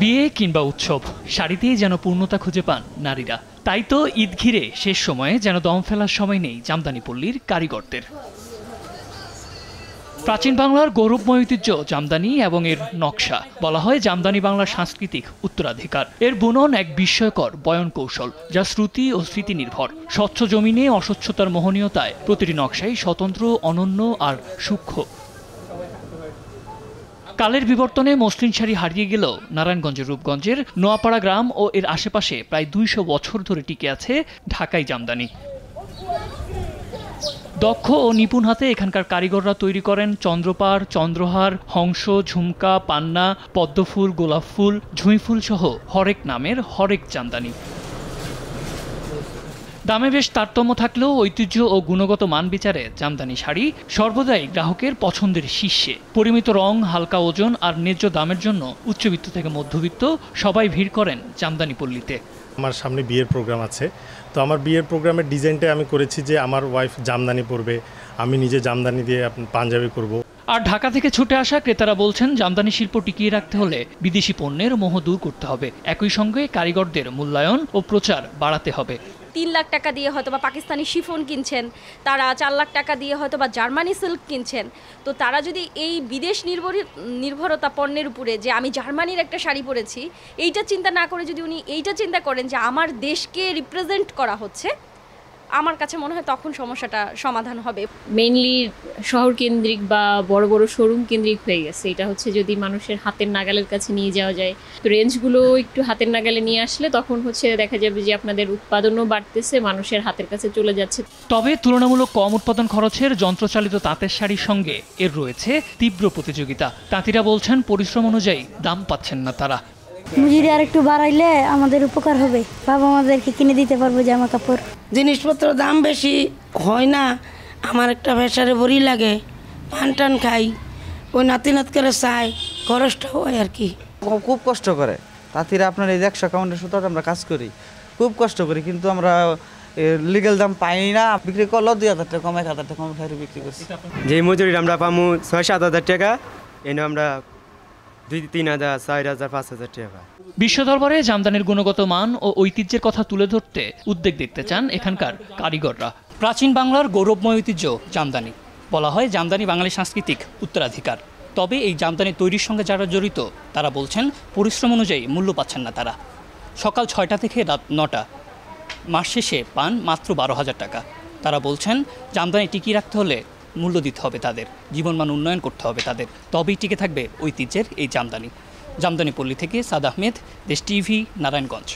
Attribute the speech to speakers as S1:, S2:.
S1: বিয়ে কিংবা উৎসব, শাড়িতেই যেন পূর্ণতা খুঁজে পান নারীরা। তাই তো ঈদ ঘিরে শেষ সময়ে যেন দম ফেলার সময় নেই জামদানি পল্লীর কারিগরদের। প্রাচীন বাংলার গৌরবময় ঐতিহ্য জামদানি এবং এর নকশা। বলা হয় জামদানি বাংলার সাংস্কৃতিক উত্তরাধিকার। এর বুনন এক বিস্ময়কর বয়ন কৌশল, যা শ্রুতি ও স্মৃতি নির্ভর। স্বচ্ছ জমিনে অস্বচ্ছতার মোহনীয়তায় প্রতিটি নকশাই স্বতন্ত্র, অনন্য আর সূক্ষ্ম। কালের বিবর্তনে মসলিন শাড়ি হারিয়ে গেলেও নারায়ণগঞ্জের রূপগঞ্জের নোয়াপাড়া গ্রাম ও এর আশেপাশে প্রায় ২০০ বছর ধরে টিকে আছে ঢাকাই জামদানি। দক্ষ ও নিপুণ হাতে এখানকার কারিগররা তৈরি করেন চন্দ্রপাড়, চন্দ্রহার, হংস, ঝুমকা, পান্না, পদ্মফুল, গোলাপ ফুল, ঝুঁইফুল সহ হরেক নামের হরেক জামদানি। দামে বেশ তারতম্য থাকলেও ঐতিহ্য ও গুণগত মান বিচারে জামদানি শাড়ি সর্বদাই গ্রাহকের পছন্দের শীর্ষে। পরিমিত রং, হালকা ওজন আর ন্যায্য দামের জন্য উচ্চবিত্ত থেকে মধ্যবিত্ত সবাই ভিড় করেন জামদানি পল্লীতে।
S2: আমার সামনে বিয়ের প্রোগ্রাম আছে, তো আমার বিয়ের প্রোগ্রামের ডিজাইনটা আমি করেছি যে আমার ওয়াইফ জামদানি পরবে, আমি নিজে জামদানি দিয়ে পাঞ্জাবি করব।
S1: আর ঢাকা থেকে ছুটে আসা ক্রেতারা বলছেন জামদানি শিল্প টিকিয়ে রাখতে হলে বিদেশি পণ্যের মোহ দূর করতে হবে। একই সঙ্গে কারিগরদের মূল্যায়ন ও প্রচার বাড়াতে হবে।
S3: ৩ লাখ টাকা দিয়ে হয়তো বা পাকিস্তানি শিফন কিনছেন, তারা 4 লাখ টাকা দিয়ে হয়তো বা জার্মানি সিল্ক কিনছেন। তো তারা যদি এই বিদেশ নির্ভরতা পণ্যের উপরে, যে আমি জার্মানির একটা শাড়ি পরেছি, এইটা চিন্তা না করে যদি উনি এইটা চিন্তা করেন যে আমার দেশকে রিপ্রেজেন্ট করা হচ্ছে, আমার কাছে মনে হয় তখন সমস্যাটা সমাধান হবে।
S4: মেইনলি শহর কেন্দ্রিক বা বড় বড় শোরুম কেন্দ্রিক হয়ে গেছে। এটা হচ্ছে যদি মানুষের হাতের নাগালের কাছে নিয়ে যাওয়া যায়, তো রেঞ্জগুলো একটু হাতের নাগালে নিয়ে আসলে তখন হচ্ছে দেখা যাবে যে আপনাদের উৎপাদনও বাড়তেছে, মানুষের হাতের কাছে চলে যাচ্ছে।
S1: তবে তুলনামূলক কম উৎপাদন খরচের যন্ত্রচালিত তাঁতের শাড়ির সঙ্গে এর রয়েছে তীব্র প্রতিযোগিতা। তাঁতিরা বলছেন পরিশ্রম অনুযায়ী দাম পাচ্ছেন না তারা।
S5: মজুরি আর একটু বাড়াইলে আমাদের উপকার হবে, বাবা আমাদেরকে কিনে দিতে পারবো জামা কাপড়।
S6: জিনিসপত্র দাম বেশি হয় না, আমার একটা প্রেসারে বড়ি লাগে, পান টান খাই, ওই নাতি করে চাই, খরচটা হয় আর কি।
S7: খুব কষ্ট করে তাঁতিরা। আপনার এই 100 কাউন্টের সুতাতে আমরা কাজ করি, খুব কষ্ট করি, কিন্তু আমরা লিগেল দাম পাই না। বিক্রি করলেও 2000 টাকা কম, 1000 টাকা কম বিক্রি করছি।
S8: যে মজুরি আমরা পাবো 6-7 হাজার টাকা, এনে আমরা 2-3 হাজার, 4 হাজার, 5 হাজার টাকা।
S1: বিশ্ব দরবারে জামদানির গুণগত মান ও ঐতিহ্যের কথা তুলে ধরতে উদ্যোগ দেখতে চান এখানকার কারিগররা। প্রাচীন বাংলার গৌরবময় ঐতিহ্য জামদানি। বলা হয় জামদানি বাঙালি সাংস্কৃতিক উত্তরাধিকার। তবে এই জামদানি তৈরির সঙ্গে যারা জড়িত তারা বলছেন পরিশ্রম অনুযায়ী মূল্য পাচ্ছেন না তারা। সকাল 6টা থেকে রাত 9টা, মাস শেষে পান মাত্র 12,000 টাকা। তারা বলছেন জামদানি টিকিয়ে রাখতে হলে মূল্য দিতে হবে তাদের, জীবনমান উন্নয়ন করতে হবে তাদের, তবেই টিকে থাকবে ঐতিহ্যের এই জামদানি। জামদানি পল্লী থেকে সাদ আহমেদ, দেশ টিভি, নারায়ণগঞ্জ।